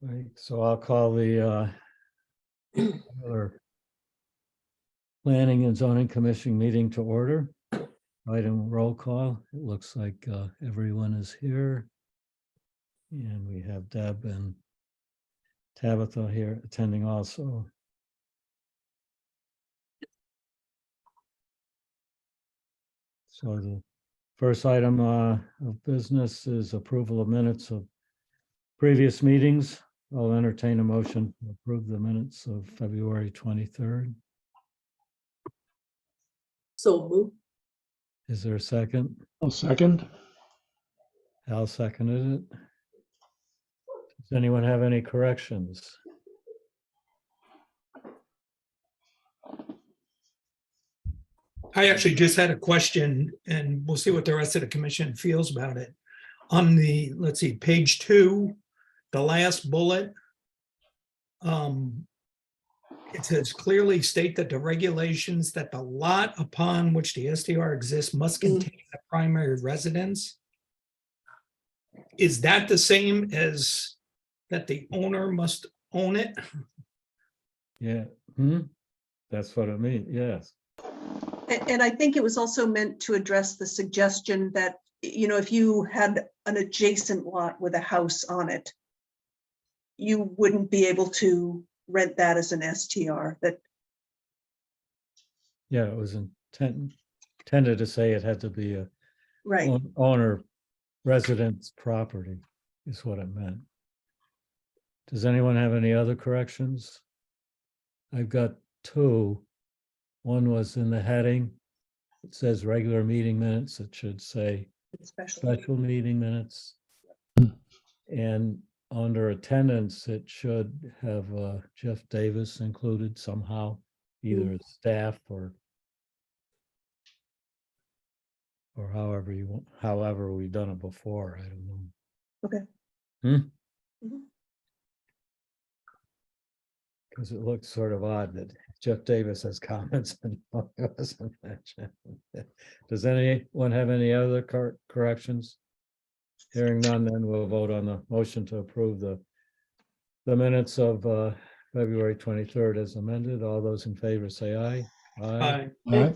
Right, so I'll call the regular Planning and Zoning Commission meeting to order. Item roll call. It looks like everyone is here. And we have Deb and Tabitha here attending also. So the first item of business is approval of minutes of previous meetings. I'll entertain a motion to approve the minutes of February 23rd. So move. Is there a second? I'll second. Al seconded it. Does anyone have any corrections? I actually just had a question, and we'll see what the rest of the commission feels about it. On the, let's see, page 2, the last bullet. It says clearly state that the regulations that the lot upon which the STR exists must contain a primary residence. Is that the same as that the owner must own it? Yeah, that's what it means, yes. And I think it was also meant to address the suggestion that, you know, if you had an adjacent lot with a house on it, you wouldn't be able to rent that as an STR. That Yeah, it was intended to say it had to be a right. owner residence property is what it meant. Does anyone have any other corrections? I've got two. One was in the heading. It says regular meeting minutes. It should say special meeting minutes. And under attendance, it should have Jeff Davis included somehow, either as staff or however you want, however we've done it before. I don't know. Okay. Because it looks sort of odd that Jeff Davis has comments and it wasn't mentioned. Does anyone have any other corrections? Hearing none, then we'll vote on the motion to approve the minutes of February 23rd as amended. All those in favor say aye. Aye. Aye.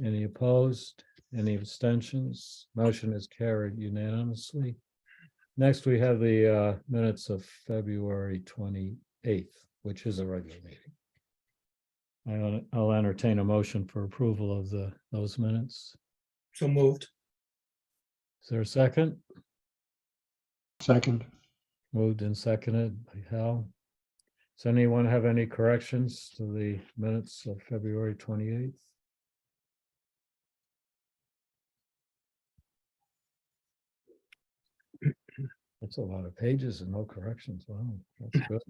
Any opposed? Any abstentions? Motion is carried unanimously. Next, we have the minutes of February 28th, which is a regular meeting. I'll entertain a motion for approval of those minutes. So moved. Is there a second? Second. Moved and seconded by Hal. Does anyone have any corrections to the minutes of February 28th? That's a lot of pages and no corrections. Wow, that's good.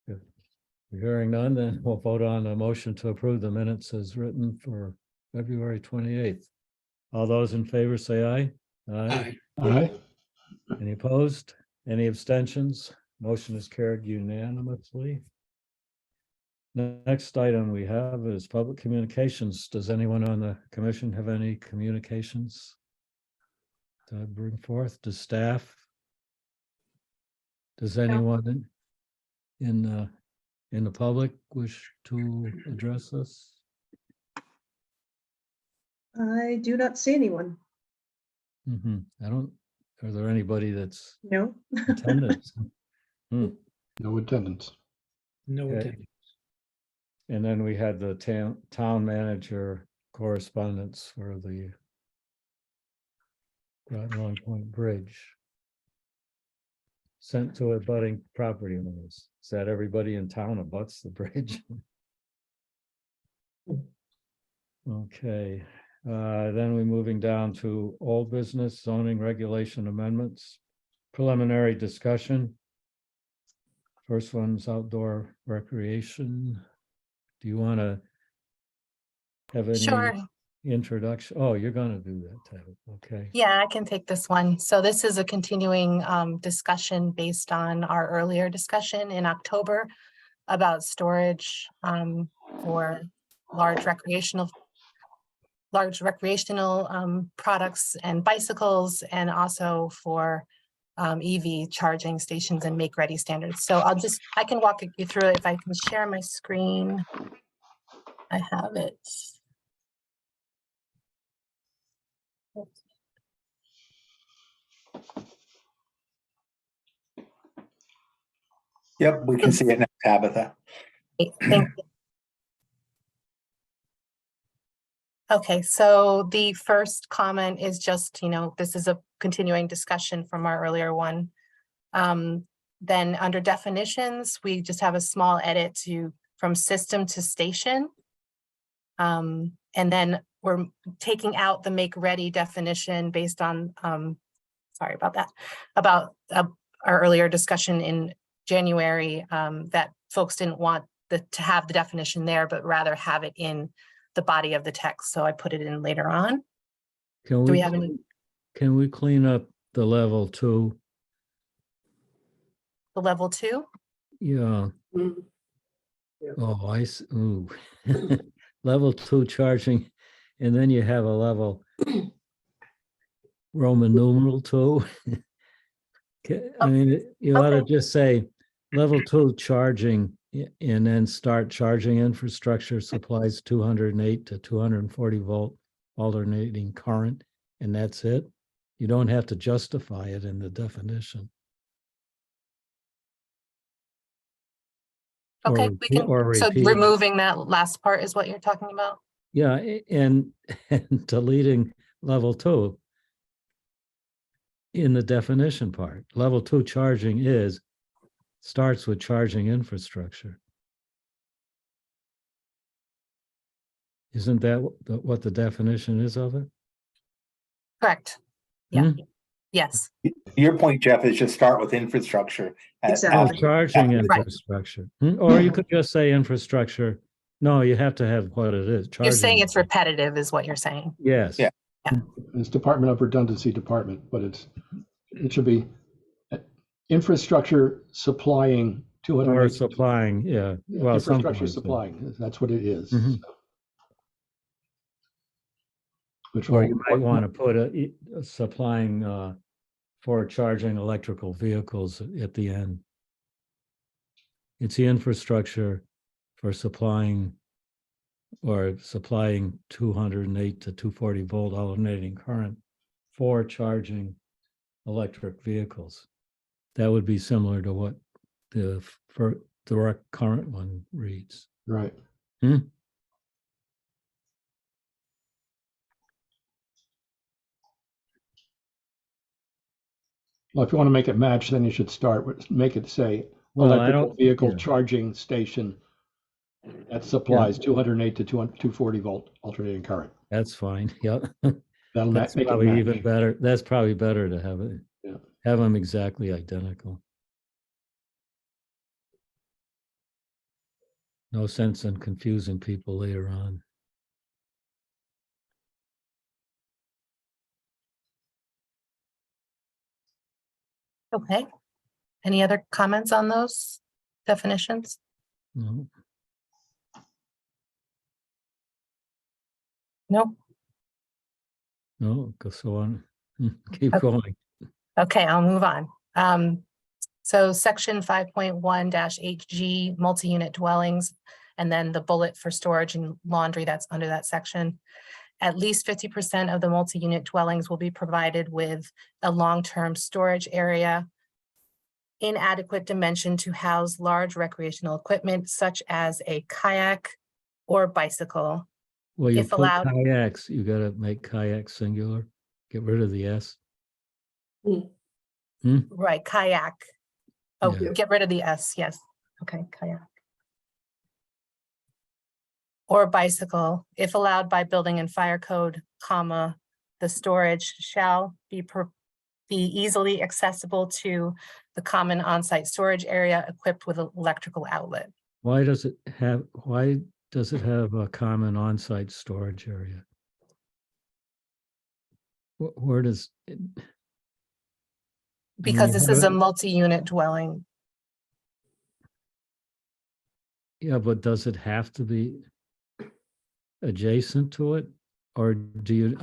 If we're hearing none, then we'll vote on a motion to approve the minutes as written for February 28th. All those in favor say aye. Aye. Aye. Any opposed? Any abstentions? Motion is carried unanimously. Next item we have is public communications. Does anyone on the commission have any communications to bring forth to staff? Does anyone in the public wish to address us? I do not see anyone. I don't, are there anybody that's No. attendance? No attendance. No Okay. attendance. And then we had the town manager correspondence for the Groton Long Point Bridge. Sent to abutting property owners. Is that everybody in town abuts the bridge? Okay, then we're moving down to old business zoning regulation amendments. Preliminary discussion. First one's outdoor recreation. Do you want to have any Sure. introduction? Oh, you're going to do that, Tabitha. Okay. Yeah, I can take this one. So this is a continuing discussion based on our earlier discussion in October about storage for large recreational products and bicycles, and also for EV charging stations and make-ready standards. So I can walk you through it if I can share my screen. I have it. Yep, we can see it now, Tabitha. Thank you. Okay, so the first comment is just, this is a continuing discussion from our earlier one. Then under definitions, we just have a small edit from system to station. And then we're taking out the make ready definition based on, sorry about that, about our earlier discussion in January, that folks didn't want to have the definition there, but rather have it in the body of the text. So I put it in later on. Can Do we we have any, can we clean up the level 2? the level 2? Yeah. Mm. Oh, ooh. Level 2 charging, and then you have a level Roman numeral 2. I mean, you ought to Okay. just say level 2 charging and then start charging infrastructure supplies 208 to 240 volt alternating current, and that's it. You don't have to justify it in the definition. Okay, Or- we can, or so repeat. removing that last part is what you're talking about? Yeah, and deleting level 2 in the definition part. Level 2 charging starts with charging infrastructure. Isn't that what the definition is of it? Correct. Yeah. Hmm? Yes. Your point, Jeff, is just start with infrastructure. Exactly. Oh, after- charging after- Right. infrastructure. Or you could just say infrastructure. No, you have to have what it is. You're saying charging. it's repetitive is what you're saying. Yes. Yeah. It's Department of Redundancy Department, but it should be infrastructure supplying Or 200. supplying, yeah. Well, something Infrastructure like that. supplying, that's what it is. Mhm. Which Or will, you might want to put supplying for charging electrical vehicles at the end. It's the infrastructure for supplying 208 to 240 volt alternating current for charging electric vehicles. That would be similar to what the direct current one reads. right. Hmm? Well, if you want to make it match, then you should make it say Well, I electrical don't- vehicle yeah. charging station that supplies 208 to 240 volt alternating current. That's fine. Yeah. That'll That's make it probably match. even better. That's probably better to have it. Yeah. Have them exactly identical. No sense in confusing people later on. Okay. Any other comments on those definitions? No. No? No, go so on. Keep Okay. going. Okay, I'll move on. So section 5.1-HG, multi-unit dwellings, and then the bullet for storage and laundry that's under that section. At least 50% of the multi-unit dwellings will be provided with a long-term storage area in adequate dimension to house large recreational equipment such as a kayak or bicycle. Well, you If put allowed. kayaks, you gotta make kayak singular. Get rid of the S. Right, kayak. Oh, Yeah. get rid of the S, yes. Okay, kayak. Or bicycle, if allowed by building and fire code, comma, the storage shall be easily accessible to the common on-site storage area equipped with an electrical outlet. Why does it have a common on-site storage area? Where does it? Because you this have is a it- multi-unit dwelling. Yeah, but does it have to be adjacent to it? Or do you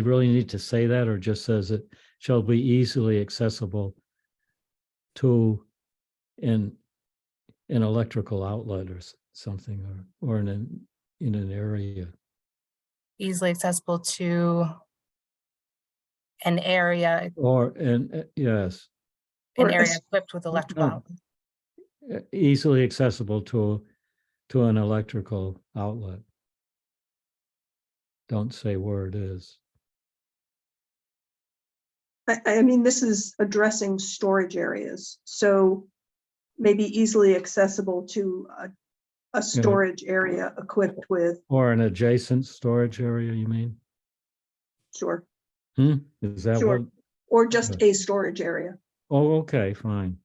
really need to say that, or just says it shall be easily accessible to an electrical outlet or something, or in an area. Easily accessible to an area, Yes, an Or area as- equipped with electrical no. outlet. Easily accessible to an electrical outlet. Don't say where it is. I mean, this is addressing storage areas, so maybe easily accessible to a storage area equipped with, Or an adjacent storage area, you mean? sure, Is that Sure. what? or just a storage area. Oh, okay, fine.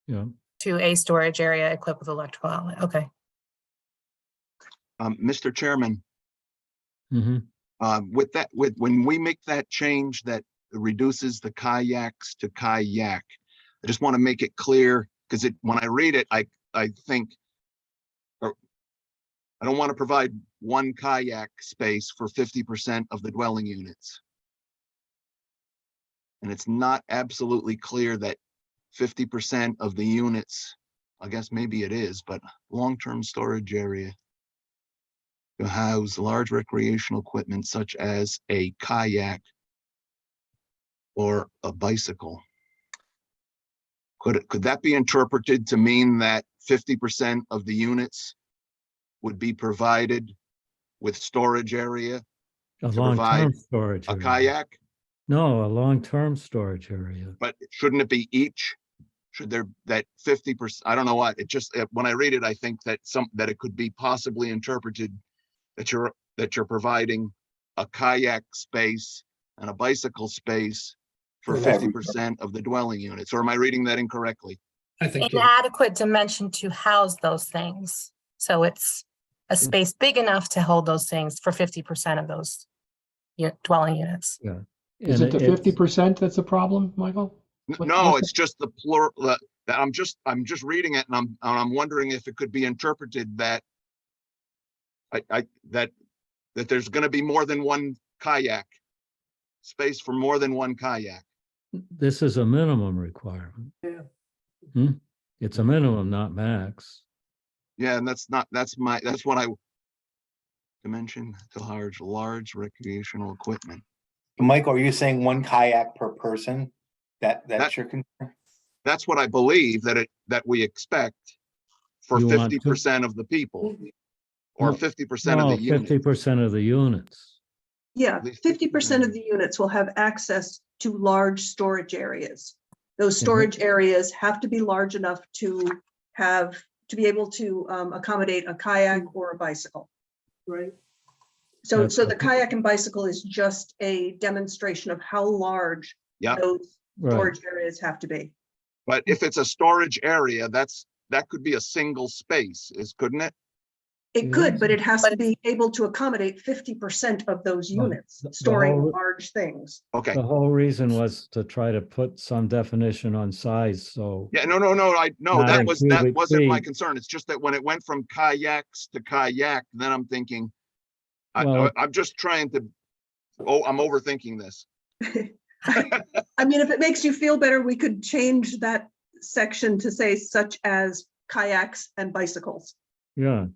Yeah. To a storage area equipped with electrical outlet. Okay. Mr. Chairman, hmm when we make that change that reduces the kayaks to kayak, I just want to make it clear, because when I read it, I think, or I don't want to provide one kayak space for 50% of the dwelling units. And it's not absolutely clear that 50% of the units, I guess maybe it is, but long-term storage area to house large recreational equipment such as a kayak or a bicycle. Could that be interpreted to mean that 50% of the units would be provided with storage area, A to long-term provide storage a area. kayak? No, a long-term storage area. But shouldn't it be each? Should there, that 50%, I don't know what, it just, when I read it, I think that that it could be possibly interpreted that you're providing a kayak space and a bicycle space for For 50% of the dwelling units, or am I reading that incorrectly? I think, An adequate dimension to house those things. So it's a space big enough to hold those things for 50% of those dwelling units. Yeah. Is And it the 50% that's a problem, Michael? No, it's just the plural, that I'm just reading it, and I'm wondering if it could be interpreted that that there's gonna be more than one kayak, space for more than one kayak. This is a minimum requirement. Yeah. It's a minimum, not max. Yeah, and that's what I dimension to large recreational equipment. Michael, are you saying one kayak per person? That's your concern? That's what I believe that we expect for You want to- 50% of the people, or No, 50% of No, the units. 50% of the units. Yeah, At least 50% of 50%. the units will have access to large storage areas. Those Mhm. storage areas have to be large enough to be able to accommodate a kayak or a bicycle. right. So That's the okay. kayak and bicycle is just a demonstration of how large Yeah, those Right. storage areas have to be. but if it's a storage area, that could be a single space, couldn't it? It could, but it has But to be able to accommodate 50% of those Well, units, the storing whole- large things. Okay. The whole reason was to try to put some definition on size, so. Yeah, no, Not that in wasn't my feet. concern. It's just that when it went from kayaks to kayak, then I'm thinking, Well- I'm just trying to, I'm overthinking this. I mean, if it makes you feel better, we could change that section to say such as kayaks and bicycles. Yeah,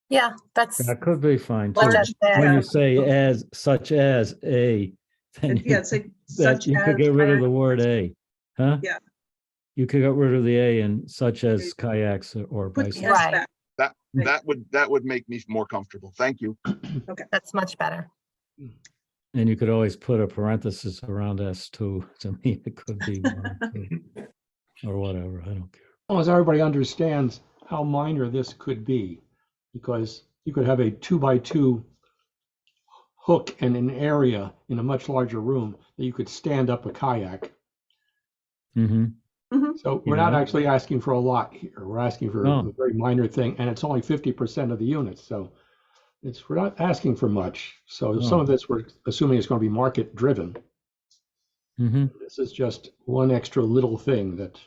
Yeah, that's that could be fine too. what that's When there. you say as, such as a, then And yeah, say that such you could as get rid of kayak- the word a, huh? Yeah. You could get rid of the a and such as kayaks or Put the bicycles. S Right. back. Right. That would make me more comfortable. Thank you. That's much better. And you could always put a parenthesis around S2 to me, it could be one, two, or whatever, I don't care. As long as everybody understands how minor this could be, because you could have a 2x2 hook in an area in a much larger room that you could stand up a kayak. Mhm. So we're not Yeah. actually asking for a lot here. We're asking for No. a very minor thing, and it's only 50% of the units. So we're not asking for much. So some No. of this we're assuming is going to be market driven. Mhm. This is just one extra little thing that.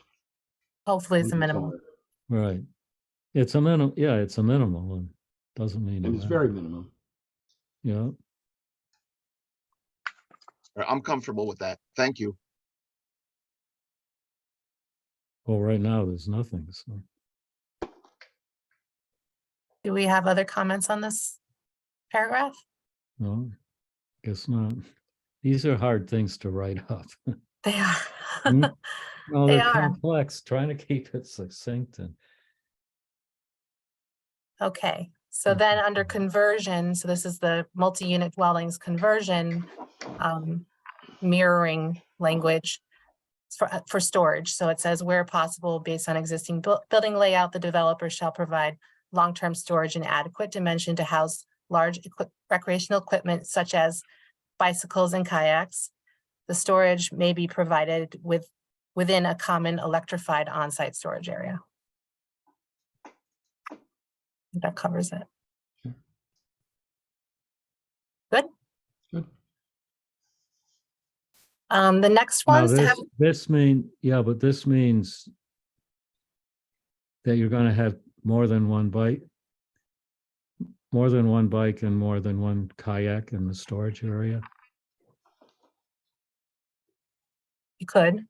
Hopefully it's a minimum. Right. It's a minimum, yeah, it's a minimal and doesn't mean. And a it's max. very minimum. Yeah, I'm comfortable with that. Thank you. Well, right now, there's nothing, so. Do we have other comments on this paragraph? No, guess not. These are hard things to write up. They are. Hmm? No, They they're are. complex, trying to keep it succinct and. Okay, so then under conversion, so this is the multi-unit dwellings conversion, mirroring language for storage. So it says where possible, based on existing building layout, the developer shall provide long-term storage in adequate dimension to house large recreational equipment such as bicycles and kayaks. The storage may be provided within a common electrified on-site storage area. That covers it. Good. Good. The next Now, ones to have, this but this means that you're gonna have more than one bike and more than one kayak in the storage area? you could,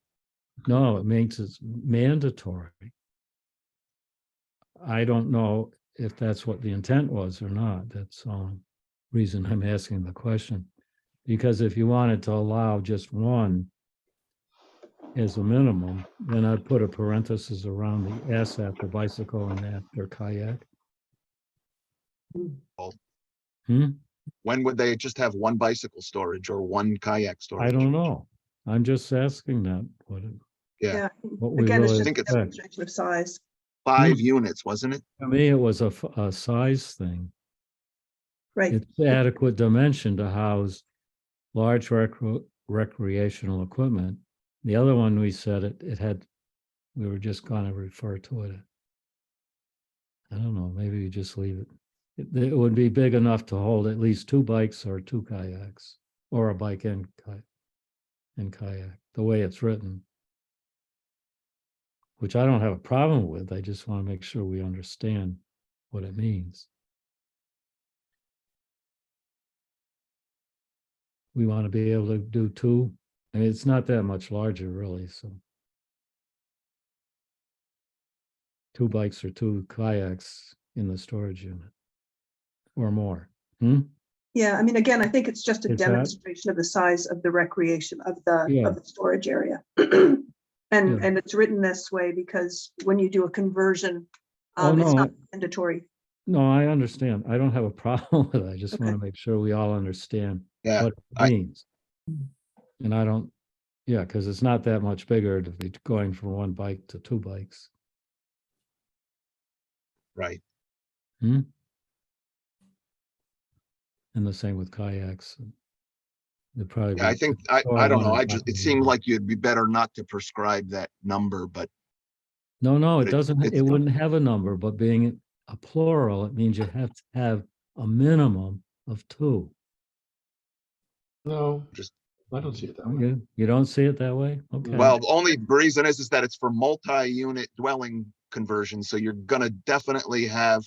No, it means it's mandatory. I don't know if that's what the intent was or not. That's the only reason I'm asking the question. Because if you wanted to allow just one as a minimum, then I'd put a parenthesis around the S after bicycle and after kayak. Hmm? When would they just have one bicycle storage or one kayak storage? I don't know. I'm just asking that, Yeah, Yeah, what we again, it's really just a think it's- expect. demonstration of size. 5 units, wasn't it? To me, it was a size thing. Right, It's adequate dimension to house large recreational equipment. The other one, we said it had, we were just gonna refer to it. I don't know, maybe you just leave it. It would be big enough to hold at least 2 bikes or 2 kayaks, or a bike and kayak, the way it's written. Which I don't have a problem with, I just want to make sure we understand what it means. We want to be able to do 2. I mean, it's not that much larger really, so. 2 bikes or 2 kayaks in the storage unit. Or more. yeah, I mean, again, I think it's just a Is that- demonstration of the size of the recreation of Yeah. the storage area. Yeah. And it's written this way because when you do a conversion, Oh, it's no, not mandatory. No, I understand. I don't have a problem with it. I just want Okay. to make sure we all understand Yeah, what it I- means. And I don't, yeah, because it's not that much bigger to be going from 1 bike to 2 bikes. right. And the same with kayaks. They'd probably. Yeah, I be- think, or I don't one know, on I top just, of it the seemed other. like you'd be better not to prescribe that number, but No, but it doesn't, it's- it wouldn't have a number, but being a plural, it means you have to have a minimum of 2. No, Just- I don't see it that way. You don't see it that way? Okay. well, the only reason is that it's for multi-unit dwelling conversion, so you're gonna definitely have,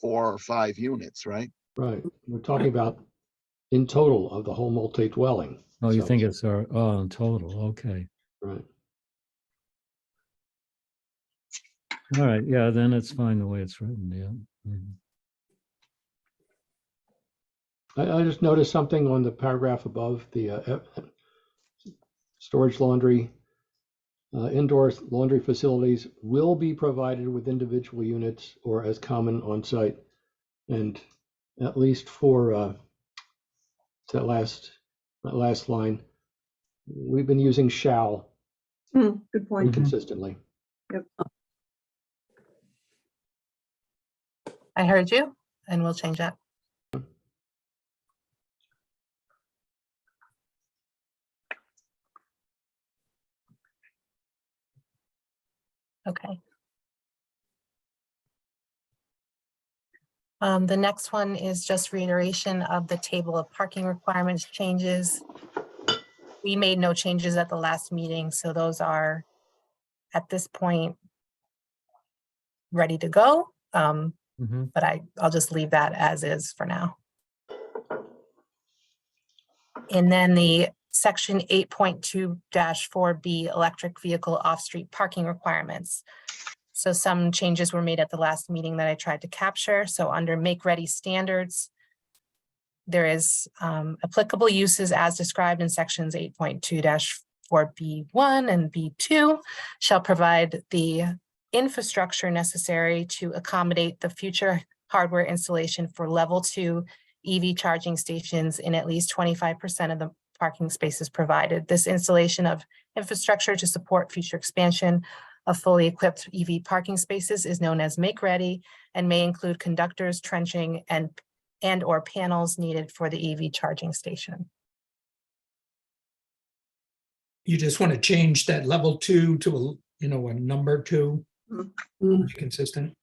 4 or 5 units, right? Right. We're talking about in total of the whole multi-dwelling. Oh, you So- think it's in total, okay. Right. All right, yeah, then it's fine the way it's written, yeah. Mhm. I just noticed something on the paragraph above the storage laundry. Indoor laundry facilities will be provided with individual units or as common on site. And at least for that last line, we've been using shall Good point. consistently. I heard you, and we'll change that. Okay. The next one is just reiteration of the table of parking requirements changes. We made no changes at the last meeting, so those are at this point ready to go. Mhm. But I'll just leave that as is for now. And then the section 8.2-4B, electric vehicle off-street parking requirements. So some changes were made at the last meeting that I tried to capture. So under make-ready standards, there is applicable uses as described in sections 8.2-4B1 and B2 shall provide the infrastructure necessary to accommodate the future hardware installation for level 2 EV charging stations in at least 25% of the parking spaces provided. This installation of infrastructure to support future expansion of fully equipped EV parking spaces is known as make ready and may include conductors, trenching, and or panels needed for the EV charging station. You just want to change that level 2 to a, a number 2. Mhm. Be consistent.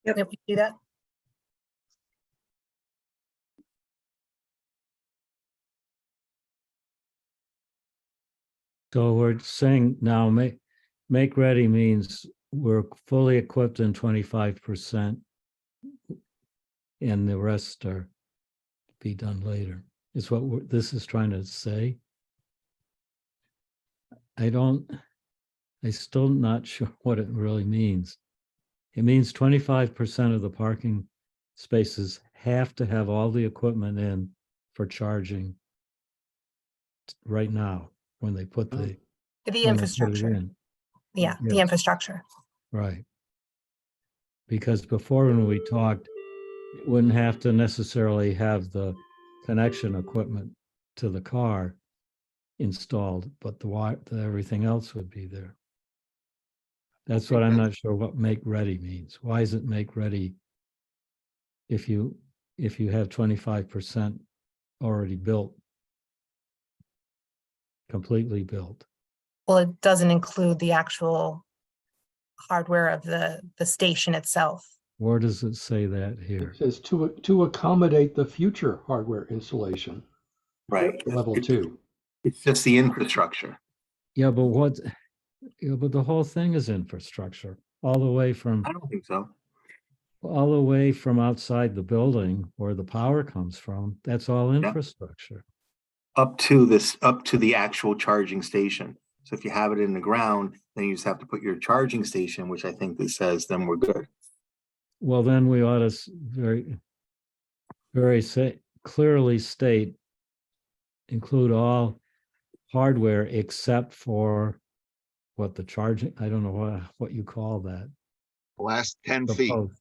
Yep, we do that. So we're saying now make ready means we're fully equipped in 25%. And the rest are be done later, is what this is trying to say. I still not sure what it really means. It means 25% of the parking spaces have to have all the equipment in for charging right now when they put The when they put it infrastructure. in. Yeah, the Yes. infrastructure. Right. Because before when we talked, it wouldn't have to necessarily have the connection equipment to the car installed, but everything else would be there. That's what I'm not sure what make ready means. Why is it make ready if you have 25% already built, completely built? Well, it doesn't include the actual hardware of the station itself. Where does it say that here? It says to accommodate the future hardware installation, Right. level 2. It's just the infrastructure. Yeah, but but the whole thing is infrastructure, all the way from I don't think so. outside the building where the power comes from. That's all infrastructure. Up to the actual charging station. So if you have it in the ground, then you just have to put your charging station, which I think this says, then we're good. Well, then we ought to very clearly state, include all hardware except for what the charging, I don't know what you call that. Last 10 The feet. post.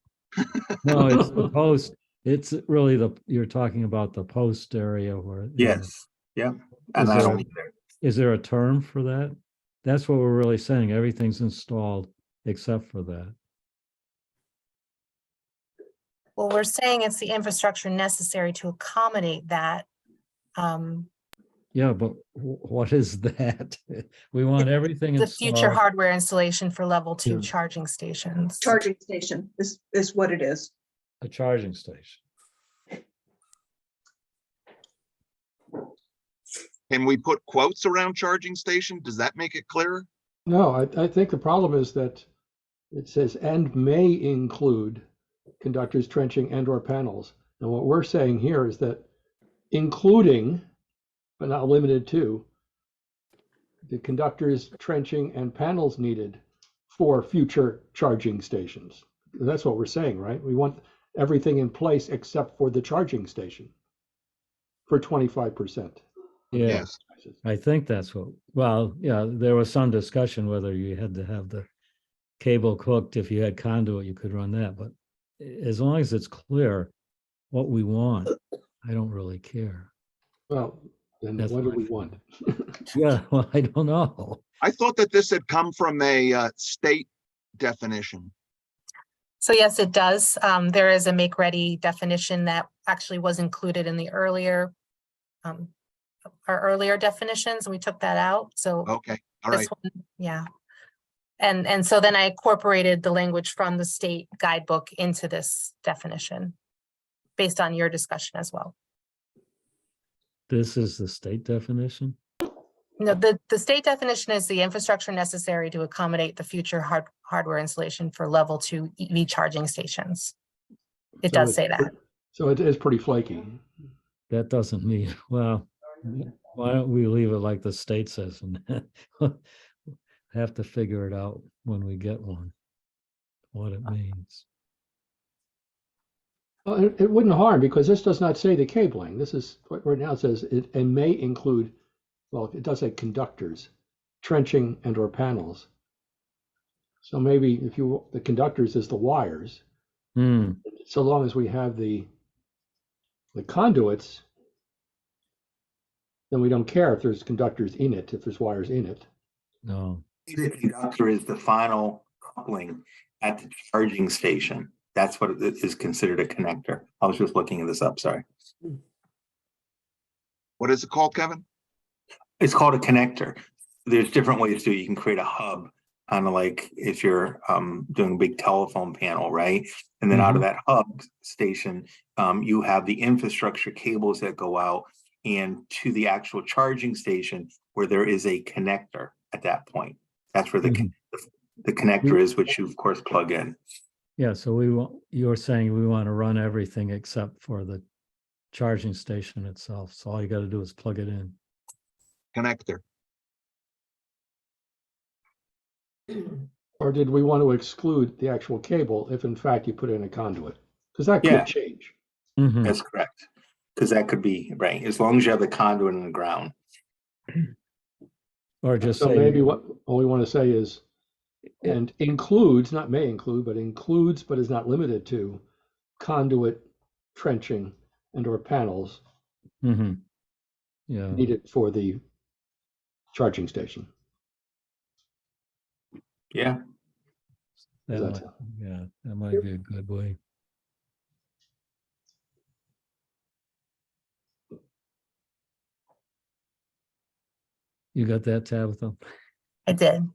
No, it's the post. It's really you're talking about the post area where. Yes. Yeah. And Is I there- don't either. Is there a term for that? That's what we're really saying. Everything's installed except for that. Well, we're saying it's the infrastructure necessary to accommodate that. Yeah, but what is that? We want everything The future installed. hardware installation for level 2 Yeah. charging stations. Charging station is what it is. A charging station. Can we put quotes around charging station? Does that make it clearer? No, I think the problem is that it says and may include conductors, trenching, and or panels. And what we're saying here is that including, but not limited to, the conductors, trenching, and panels needed for future charging stations. That's what we're saying, right? We want everything in place except for the charging station for 25%. Yeah, Yes. I think that's well, yeah, there was some discussion whether you had to have the cable hooked. If you had conduit, you could run that, but as long as it's clear what we want, I don't really care. Well, then That's what do my we feeling. want? Yeah, well, I don't know. I thought that this had come from a state definition. So yes, it does. There is a make ready definition that actually was included in the earlier our earlier definitions, and we took that out. So Okay, all this right. one, yeah. And so then I incorporated the language from the state guidebook into this definition based on your discussion as well. This is the state definition? No, the state definition is the infrastructure necessary to accommodate the future hardware installation for level 2 EV charging stations. It does say that. So it is pretty flaky. That doesn't mean, well, Why don't we leave it like the state says and have to figure it out when we get one, what it means. Well, it wouldn't harm because this does not say the cabling. This is right now it says it and may include, well, it does say conductors, trenching and or panels. So maybe if the conductors is the wires, Hmm, so long as we have the conduits, then we don't care if there's conductors in it, if there's wires in it. no, The conductor is the final coupling at the charging station. That's what it is considered a connector. I was just looking this up, sorry. What is it called, Kevin? It's called a connector. There's different ways to do it. You can create a hub, kind of like if you're doing a big telephone panel, right? And then out of that hub station, you have the infrastructure cables that go out and to the actual charging station where there is a connector at that point. That's where the connector is, which you of course plug in. yeah, so you're saying we want to run everything except for the charging station itself, so all you got to do is plug it in. Connector. Or did we want to exclude the actual cable if in fact you put in a conduit? Because that could Yeah. change. Mhm. That's correct. Because that could be, right, as long as you have the conduit in the ground. Or just So say, maybe what we want to say is, and includes, not may include, but includes, but is not limited to conduit, trenching, and or panels mhm, yeah, needed for the charging station. Yeah. that That's- might, yeah, that might be a good way. You got that, Tabitha? I did.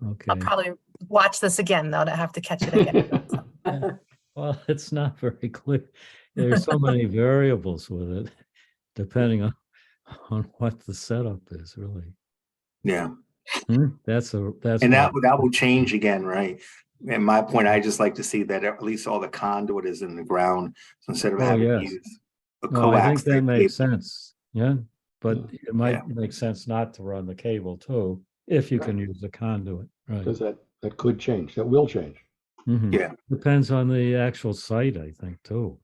I'll Okay. probably watch this again, though, to have to catch it again. Well, it's not very clear. There's so many variables with it, depending on what the setup is, really. Yeah. That's And that will change again, right? And my point, I just like to see that at least all the conduit is in the ground. So instead of Oh, having to yes. use a No, I think coax. that makes sense. Yeah, but it might Yeah. make sense not to run the cable too, if you can use the conduit, right? Because that could change, that will change. Mhm. Yeah. Depends on the actual site, I think, too.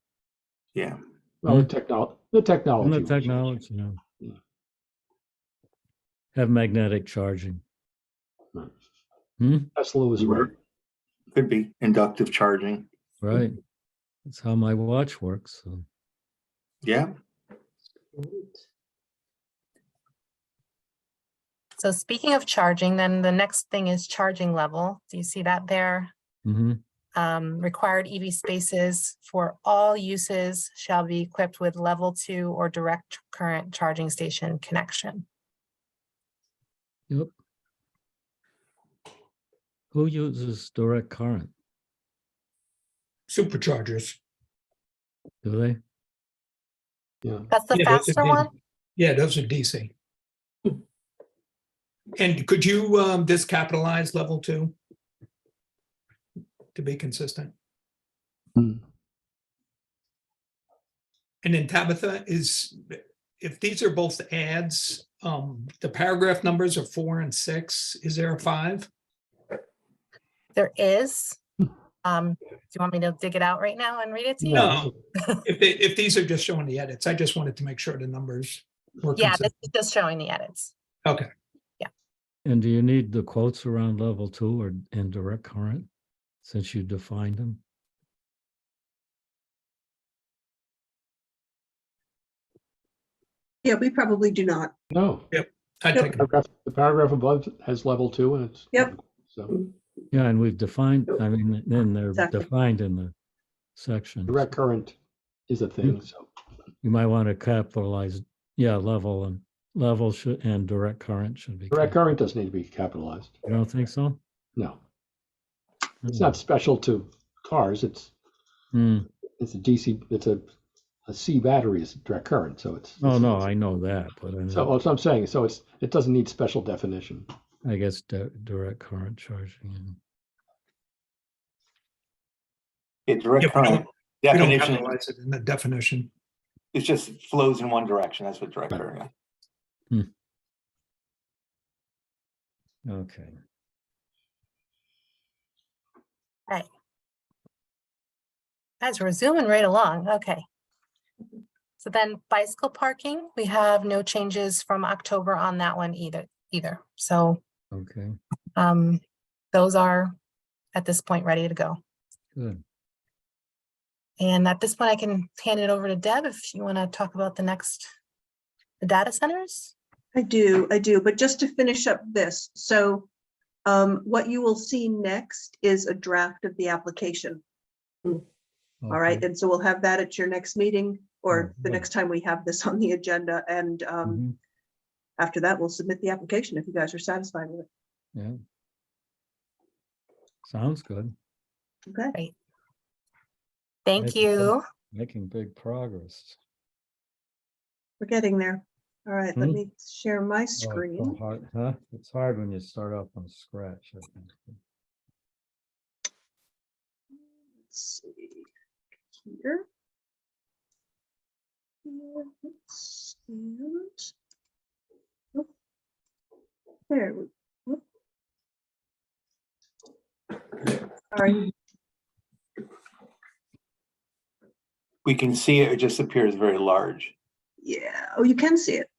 Yeah. Well, Hmm. the technology. And will the change. technology, yeah. Yeah. Have magnetic charging. Right. Hmm? Tesla was right. Could be inductive charging. Right. That's how my watch works. So. Yeah. So speaking of charging, then the next thing is charging level. Do you see that there? Hmm. Required EV spaces for all uses shall be equipped with level 2 or direct current charging station connection. Yep. Who uses direct current? Superchargers. Do they? Yeah. That's the Yeah, those are faster D- one? Yeah, those are DC. And could you discapitalize level 2? To be consistent. Hmm. And then Tabitha if these are both ads, the paragraph numbers are 4 and 6. Is there a 5? There is. Do you want me to dig it out right now and read it to you? No. If these are just showing the edits, I just wanted to make sure the numbers were Yeah, this consistent. is just showing the edits. Okay. And do you need the quotes around level 2 or in direct current, since you defined them? Yeah, we probably do not. No, I take it. the paragraph above has level 2 and it's. Yep. So Yeah, and we've defined, I mean, then they're Exactly. defined in the section. direct current is a thing, so. You might want to capitalize, yeah, level should, and direct current should be. Direct current doesn't need to be capitalized. You don't think so? No, it's not special to cars. It's Hmm. it's a DC. It's a C battery is direct current, so it's. Oh, no, I know that, but I So mean, that's what I'm saying. So it doesn't need special definition. I guess direct current charging. It's direct Yeah, we current don't definition. capitalize it in the definition. It just flows in one direction. That's what direct current is. Okay. Guys, we're zooming right along. Okay. So then bicycle parking, we have no changes from October on that one either. So Okay, those are at this point ready to go. good. And at this point, I can hand it over to Deb if you want to talk about the data centers. I do, but just to finish up this, so what you will see next is a draft of the application. All right, Okay. and so we'll have that at your next meeting or Oh, the good. next time we have this on the agenda. And Mhm. after that, we'll submit the application if you guys are satisfied with it. Yeah. Sounds good. Okay. Thank Making you. Making big progress. We're getting there. All right, let Hmm? me share my Oh, it's so screen. hard, huh? It's hard when you start off from scratch, I think. Let's see here. Let's see. Oh, there we go. All right, We can see it, it just appears very large. yeah, oh, you can see it.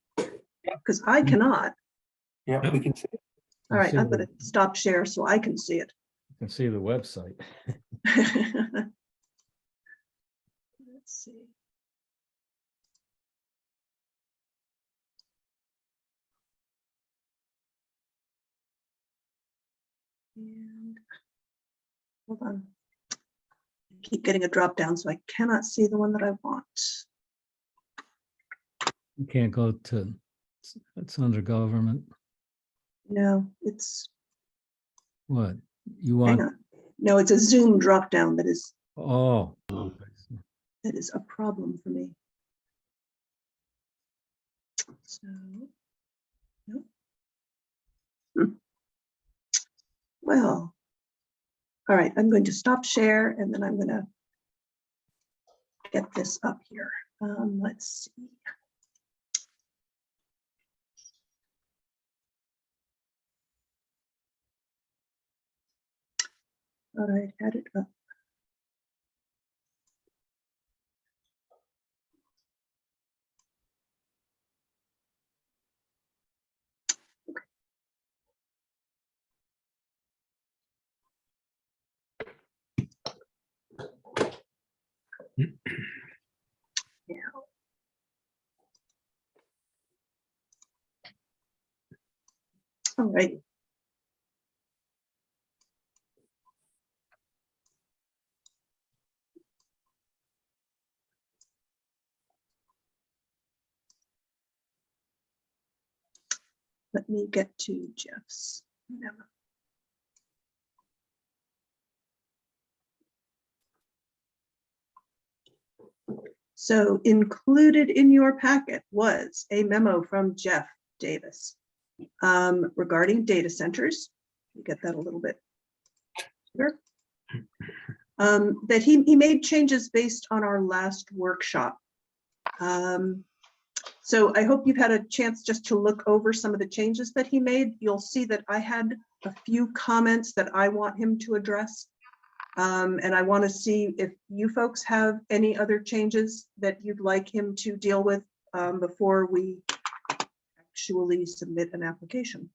Because I cannot. Yeah, we can see it. All You right, see I'm the- gonna stop share so I can see it. You can see the website. Let's see. And hold on. I keep getting a drop down, so I cannot see the one that I want. You can't go to, it's under government. No, it's, What? You hang want, on. No, it's a Zoom drop down that is oh. a problem for me. So, nope. Well, all right, I'm going to stop share and then I'm going to get this up here. Let's see. All right, had it up. All right. Let me get to Jeff's memo. So included in your packet was a memo from Jeff Davis regarding data centers. You get that a little bit here. That he made changes based on our last workshop. So I hope you've had a chance just to look over some of the changes that he made. You'll see that I had a few comments that I want him to address. And I want to see if you folks have any other changes that you'd like him to deal with before we actually submit an application.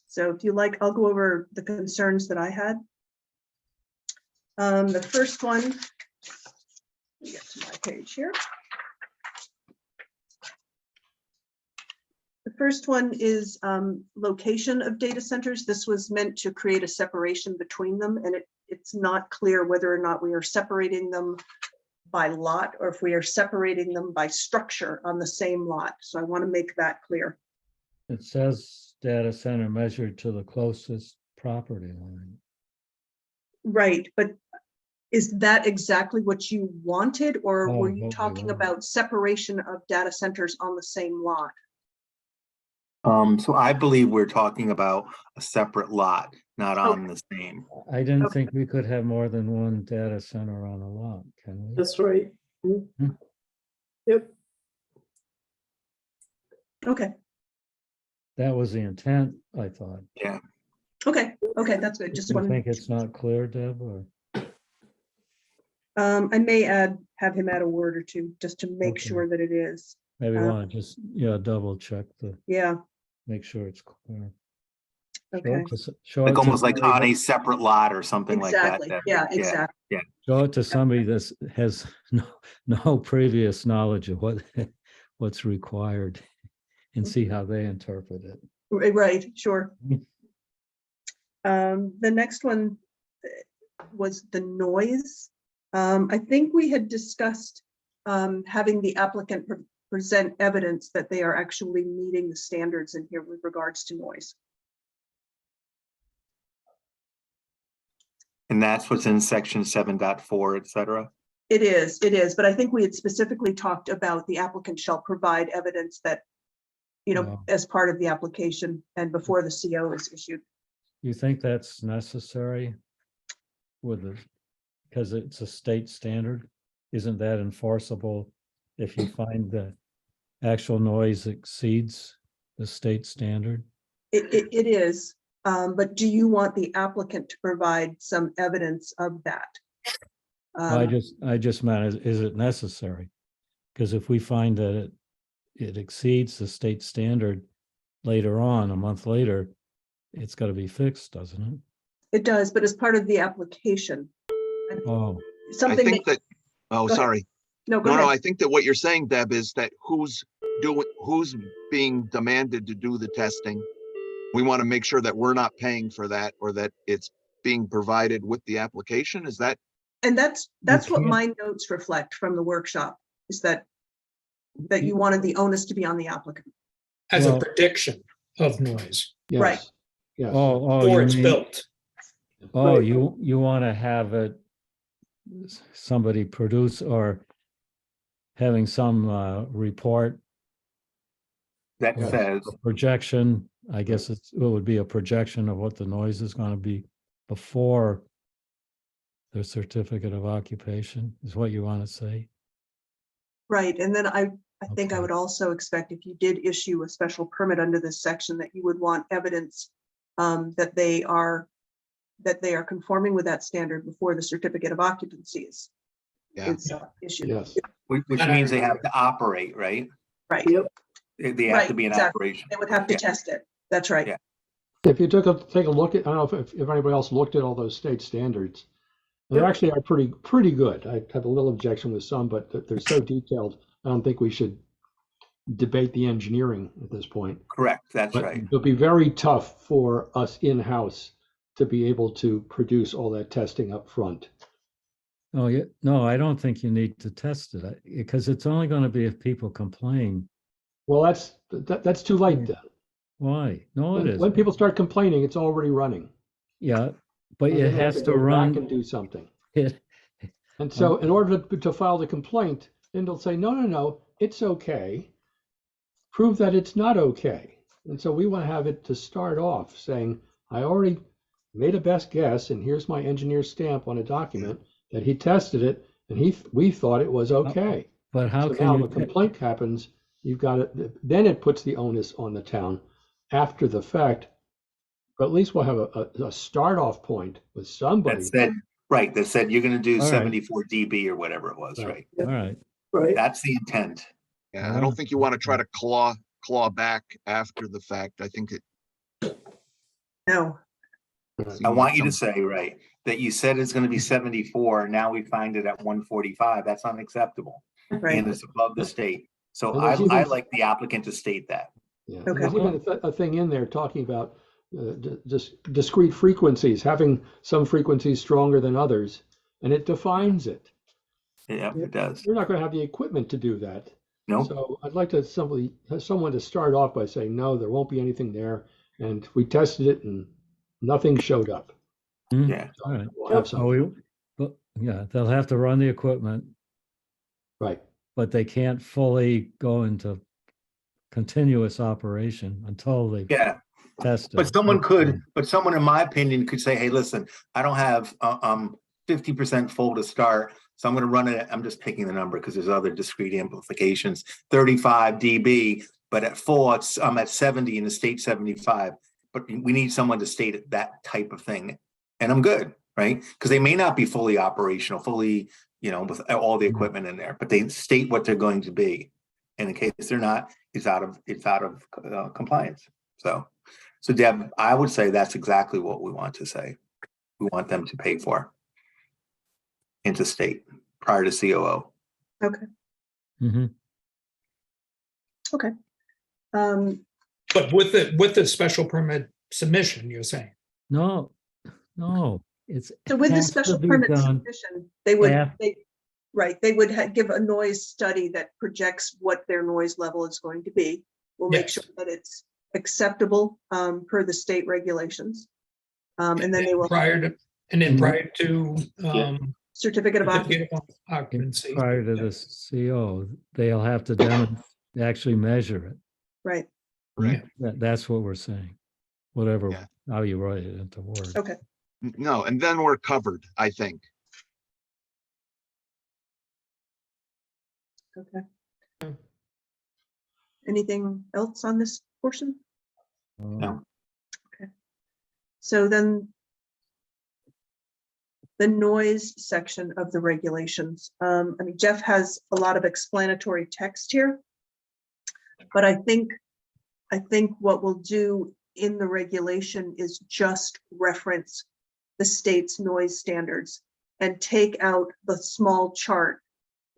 So if you like, I'll go over the concerns that I had. The first one, let me get to my page here. The first one is location of data centers. This was meant to create a separation between them, and it's not clear whether or not we are separating them by lot or if we are separating them by structure on the same lot. So I want to make that clear. It says data center measured to the closest property line. Right, but is that exactly what you wanted, or Oh, were what you we talking wanted. about separation of data centers on the same lot? So I believe we're talking about a separate lot, not on the same. I didn't Okay. think we could have more than one data center on a lot, can we? That's right. Hmm. Yep. Okay, That was the intent, I thought. Yeah. okay, that's good. Just Do you one. think it's not clear, Deb, or? I may have him add a word or two, just to make Okay. sure that it is. Maybe Uh, want to just, double check Yeah, make sure it's clear. okay, Show Like it to almost like somebody on that- a separate lot or something like that. exactly. Deb. Yeah, exactly. Show it to somebody that has no previous knowledge of what's required and see how they interpret it. Right, sure. Mm. The next one was the noise. I think we had discussed having the applicant present evidence that they are actually meeting the standards in here with regards to noise. And that's what's in section 7.4, et cetera. It is, but I think we had specifically talked about the applicant shall provide evidence that, Wow. as part of the application and before the CO is issued. You think that's necessary with it? Because it's a state standard? Isn't that enforceable if you find the actual noise exceeds the state standard? It is, but do you want the applicant to provide some evidence of that? I just meant, is it necessary? Because if we find that it exceeds the state standard later on, a month later, it's got to be fixed, doesn't it? It does, but as part of the application. Oh, I Something think that, oh, Go ahead. sorry. No, go No, ahead. I think that what you're saying, Deb, is that who's being demanded to do the testing. We want to make sure that we're not paying for that or that it's being provided with the application. Is that, And that's what can't- my notes reflect from the workshop, is that you wanted the onus to be on the applicant. As Well- a prediction of noise, Right. Yes. Yes. oh, or you it's mean, built. oh, Right. you want to have it, somebody produce or having some report, That Yes. says, projection, I guess it would be a projection of what the noise is going to be before the certificate of occupation, is what you want to say? Right, and then I think I Okay. would also expect if you did issue a special permit under this section, that you would want evidence that they are conforming with that standard before the certificate of occupancy is yeah, issued. Yes. which means they have to operate, right? Right, They have to be in Right, exactly. operation. they would have to Yeah. test it. That's right. Yeah. If you take a look at, I don't know if anybody else looked at all those state standards. They Yep. actually are pretty good. I have a little objection with some, but they're so detailed. I don't think we should debate the engineering at this point. Correct, that's But right. it'll be very tough for us in-house to be able to produce all that testing up front. Oh, yeah, no, I don't think you need to test it, because it's only going to be if people complain. Well, that's too late then. Why? No, it When is. people start complaining, it's already running. Yeah, but And it then they have has go to back run. and do something. It, And so in order to file the complaint, then they'll say, no, it's okay. Prove that it's not okay. And so we want to have it to start off saying, I already made a best guess, and here's my engineer's stamp on a document that he tested it, and we thought it was okay. but how So can now you? the complaint happens, you've got it, then it puts the onus on the town after the fact. But at least we'll have a start off point with somebody. That said, right, that said you're gonna do All right. 74 dB or whatever it was, Right. right? All right. Right. That's the intent. yeah. I don't think you want to try to claw back after the fact. I think it. No, I want you to say, right, that you said it's gonna be 74, now we find it at 145. That's unacceptable. right. And it's above the state. So And there's I even- like the applicant to state that. Yeah, Okay. there's even a thing in there talking about discrete frequencies, having some frequencies stronger than others, and it defines it. Yeah, it does. You're not going to have the equipment to do that. No, So I'd like to someone to start off by saying, no, there won't be anything there. And we tested it and nothing showed up. Hmm, yeah. all right. We'll have So something. but yeah, they'll have to run the equipment, Right. but they can't fully go into continuous operation until they Yeah, test it. but someone in my opinion could say, hey, listen, I don't have 50% full to start. So I'm going to run it. I'm just picking the number because there's other discrete amplifications, 35 dB. but at full, I'm at 70 and the state 75. But we need someone to state that type of thing, and I'm good, right? Because they may not be fully operational, fully, with all the equipment in there, but they state what they're going to be. And in case they're not, it's out of compliance. So Deb, I would say that's exactly what we want to say. We want them to pay for into state prior to COO. Okay. Mhm. Okay. But with the special permit submission, you're saying? No, it's. So with the has to special be permit done submission, they would, af- they would give a noise study that projects what their noise level is going to be. We'll make Yes. sure that it's acceptable per the state regulations. And then they will Prior to certificate of occupancy. certificate of occupancy. Prior to the CO, they'll have to actually measure it. Right. Right. That's what we're saying, whatever, Yeah. how you write it into words. Okay. No, and then we're covered, I think. Okay. Anything else on this portion? No. Okay. So then the noise section of the regulations. I mean, Jeff has a lot of explanatory text here, but I think what we'll do in the regulation is just reference the state's noise standards and take out the small chart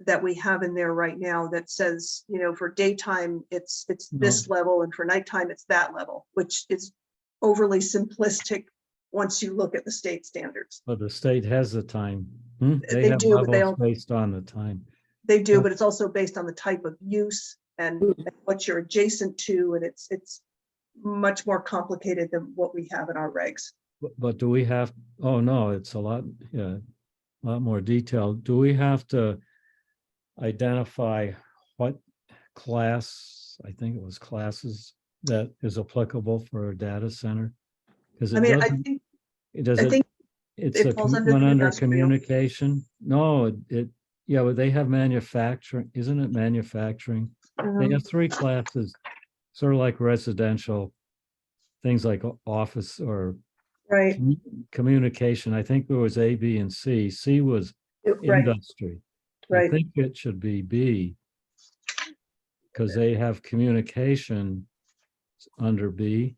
that we have in there right now that says, for daytime, it's this level, and for nighttime, it's that level, which is overly simplistic once you look at the state standards. But the state has the time. They have do, but they levels don't- based on the time. They do, but it's also based on the type of use and what you're adjacent to, and it's much more complicated than what we have in our regs. But do we have, oh no, it's a lot more detailed. Do we have to identify what class, I think it was classes, that is applicable for a data center? Because I mean, I think it's it a falls under one the under industrial. communication. No, but they have manufacturing, isn't it manufacturing? They have 3 classes, sort of like residential, things like office or right, communication. I think there was A, B, and C. C was right, industry. I right. think it should be B, because they have communication under B.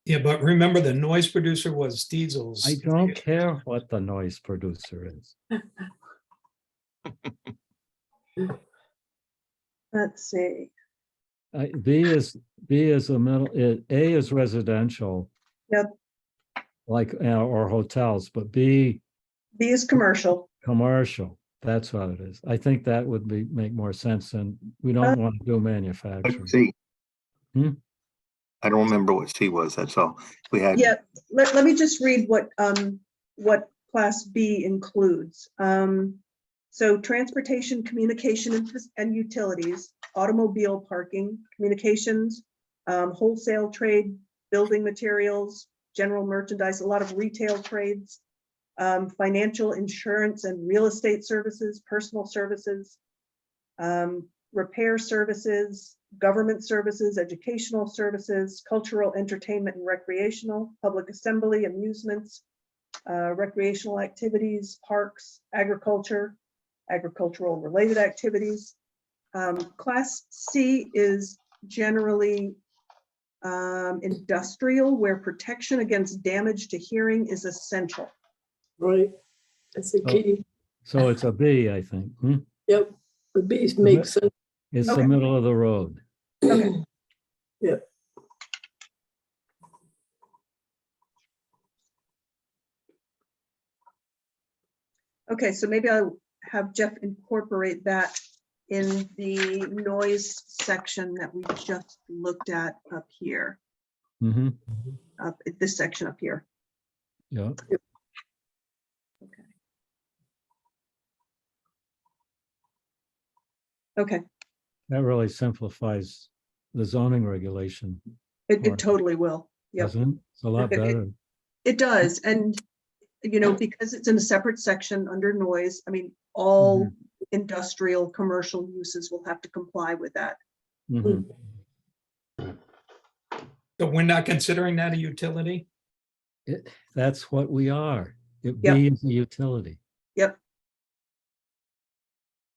Yeah, but remember the noise producer was diesels. I don't care what the noise producer is. Let's see. B is the middle, A is residential. Yep. Like, or hotels, but B, B is commercial. commercial. That's what it is. I think that would make more sense, and we don't want to do manufacturing. C. Hmm? I don't remember what C was. That's all we had. Yeah, let me just read what class B includes. So transportation, communication, and utilities, automobile parking, communications, wholesale trade, building materials, general merchandise, a lot of retail trades, financial, insurance, and real estate services, personal services, repair services, government services, educational services, cultural, entertainment, and recreational, public assembly, amusements, recreational activities, parks, agriculture, agricultural related activities. Class C is generally industrial, where protection against damage to hearing is essential. Right, that's the key. So it's a B, I think. Yep, the B's make sense. It's Okay. the middle of the road. Okay. Yep. Okay, so maybe I'll have Jeff incorporate that in the noise section that we just looked at up here, Mm-hmm. this section up here. Yeah. Okay, That really simplifies the zoning regulation, it Right. totally will. Yep, doesn't it? It's a lot better. it does. And, because it's in a separate section under noise, I mean, all industrial, commercial uses will have to comply with that. Mhm. So we're not considering that a utility? That's what we are. It Yep. B is a utility. Yep,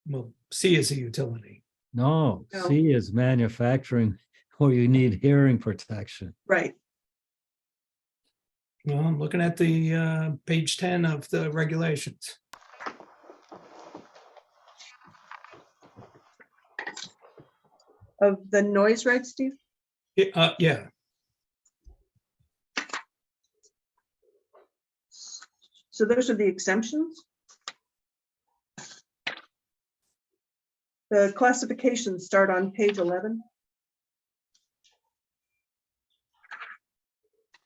Well, C is a utility. No, No. C is manufacturing where you need hearing protection. right. Well, I'm looking at the page 10 of the regulations. Of the noise reg, Steve? Yeah, So those are the exemptions? The classifications start on page 11.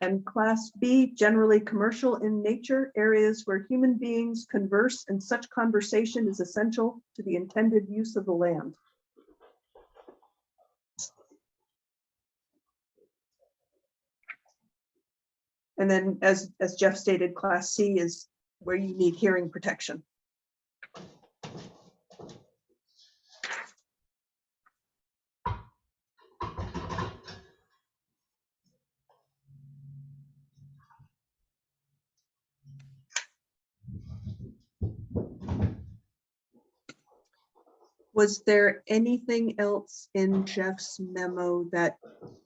And class B, generally commercial in nature, areas where human beings converse and such conversation is essential to the intended use of the land. And then as Jeff stated, class C is where you need hearing protection. Was there anything else in Jeff's memo that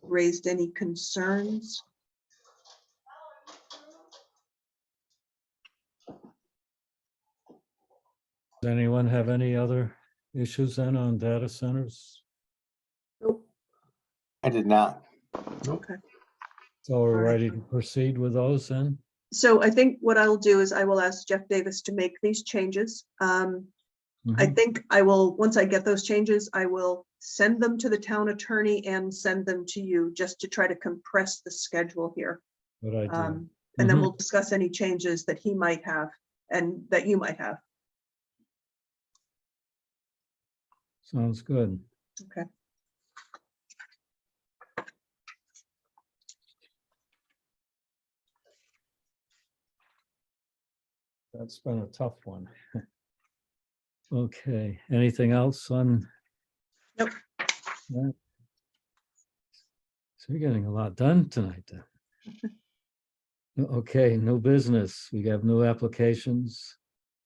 raised any concerns? Does anyone have any other issues then on data centers? Nope. I did not. Okay. So we're right. ready to proceed with those then? So I think what I'll do is I will ask Jeff Davis to make these changes. I Mhm. think I will, once I get those changes, I will send them to the town attorney and send them to you just to try to compress the schedule here. Good idea. And then Mhm. we'll discuss any changes that he might have and that you might have. Sounds good. Okay. That's been a tough one. Okay, anything else on? Nope. that? So we're getting a lot done tonight then. Okay, new business. We have new applications,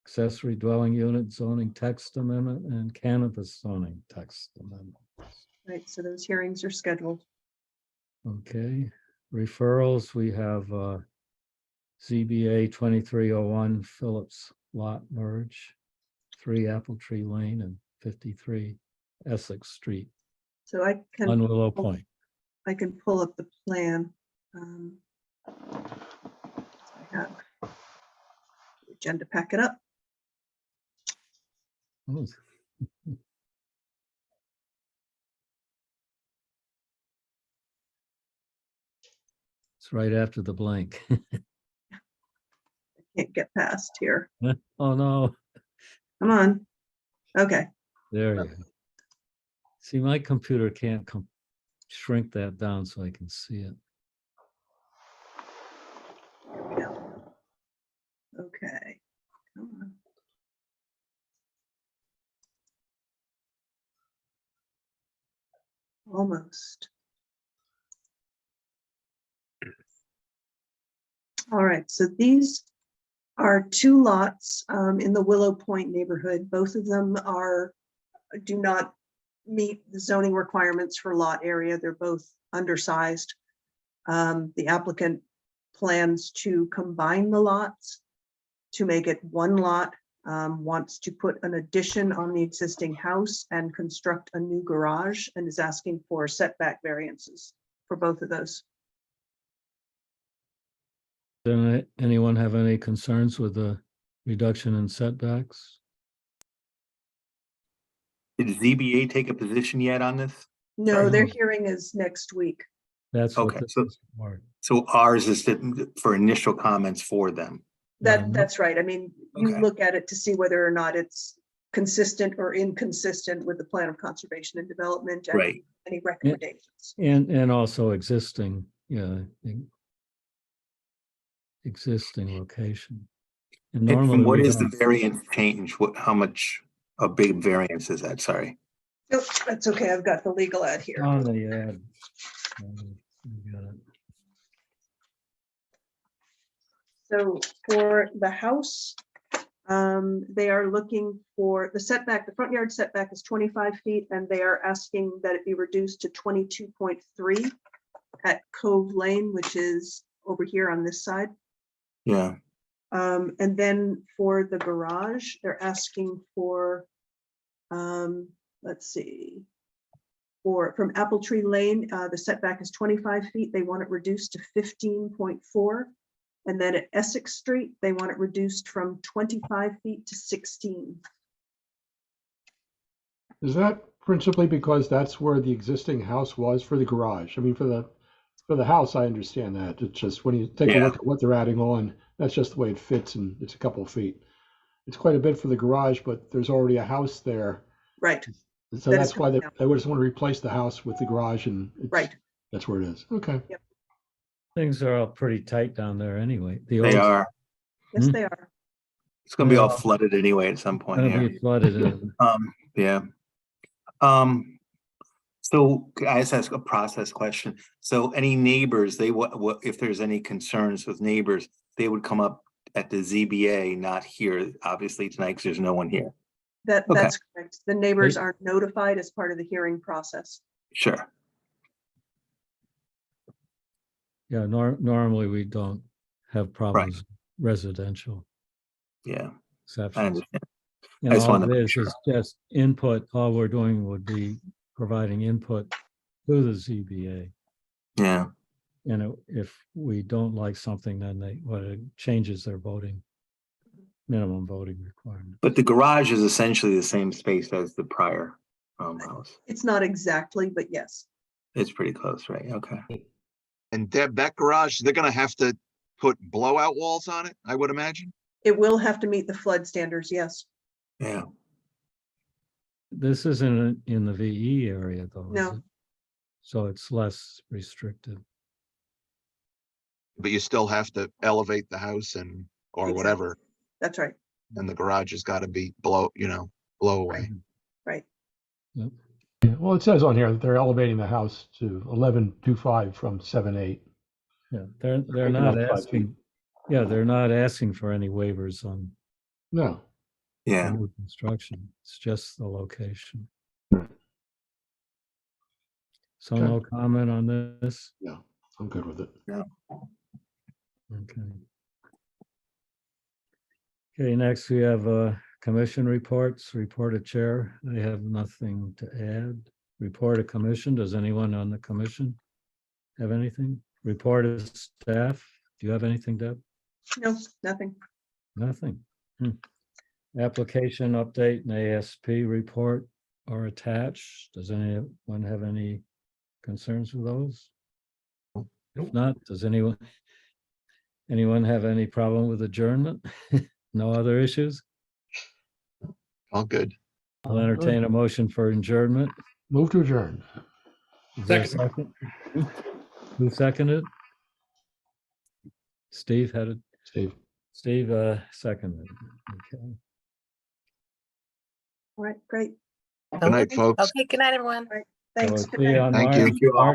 accessory dwelling unit zoning text amendment and cannabis zoning text amendment. Right, so those hearings are scheduled. Okay, referrals, we have ZBA 2301 Phillips Lot Merge, 3 Apple Tree Lane and 53 Essex Street, So I on can, Willow Point. I can pull up the plan. I have the agenda packet up. Oh, it's right after the blank. Can't get past here. Oh, no, Come on. Okay, there you go. See, my computer can't shrink that down so I can see it. here we go. Okay. Come on. Almost. All right, so these are 2 lots in the Willow Point neighborhood. Both of them do not meet the zoning requirements for lot area. They're both undersized. The applicant plans to combine the lots to make it 1 lot, wants to put an addition on the existing house and construct a new garage, and is asking for setback variances for both of those. Does anyone have any concerns with the reduction in setbacks? Did ZBA take a position yet on this? No, their No. hearing is next week. That's what Okay, this so- is for. So ours is for initial comments for them. Right. That's right. I mean, you Okay. look at it to see whether or not it's consistent or inconsistent with the plan of conservation and development and Right. any recommendations. And also existing, existing location. And normally And what we is the don't- variance change? How much a big variance is that? Sorry. Nope, that's okay. I've got the legal ad here. On the ad. You got it. So for the house, they are looking for the setback, the front yard setback is 25 feet, and they are asking that it be reduced to 22.3 at Cove Lane, which is over here on this side. Yeah, And then for the garage, they're asking for, let's see, from Apple Tree Lane, the setback is 25 feet. They want it reduced to 15.4. And then at Essex Street, they want it reduced from 25 feet to 16. Is that principally because that's where the existing house was for the garage? I mean, for the house, I understand that. It's just when you take a Yeah. look at what they're adding on, that's just the way it fits, and it's a couple of feet. It's quite a bit for the garage, but there's already a house there. Right, So That is that's why they correct. just want to replace the house with the garage, and right. that's where it is. Okay. Things are all pretty tight down there anyway. The they old- are. Yes, Hmm? they are. It's gonna be all Yeah. flooded anyway at some point, Gonna yeah. be flooded in. Yeah. So I just ask a process question. So any neighbors, what if there's any concerns with neighbors, they would come up at the ZBA, not here, obviously tonight, because there's no one here. Okay. That's correct. The neighbors aren't notified as part of the hearing process. Sure. Yeah, normally we don't have problems residential Yeah, I exceptions. understand. And I just all wanted to it make is sure. just input. All we're doing would be providing input to the ZBA. Yeah, And if we don't like something, then it changes their minimum voting requirement. but the garage is essentially the same space as the prior house. It's not exactly, but yes. It's pretty close, right? Okay. And Deb, that garage, they're gonna have to put blowout walls on it, I would imagine. It will have to meet the flood standards, yes. Yeah. This isn't in the VE area though. is No. it? So it's less restrictive. But you still have to elevate the house or Exactly. whatever, That's right, and the garage has got to be blow away. right. Yep. Yeah, well, it says on here that they're elevating the house to 11.25 from 7.8. Yeah, they're Taking not up 5 asking. Yeah, they're not asking for any waivers on No. Yeah. new construction. It's just the location. Right. So Okay. no comment on this? I'm good with it. Okay. Okay, next we have commission reports, report of chair. I have nothing to add. Report of commission. Does anyone on the commission have anything? Report of staff. Do you have anything, Deb? No, nothing. Nothing. Application update and ASP report are attached. Does anyone have any concerns with those? If not, does anyone have any problem with adjournment? No other issues? All good. I'll entertain a motion for adjournment. Move to adjourn. Is there a Second. second? Who seconded? Steve had it. Steve. Steve seconded. Okay. All right, great. Good night, folks. Okay, good night, everyone. Thanks. So Good see you night. on Thank March- you. Thank you all. March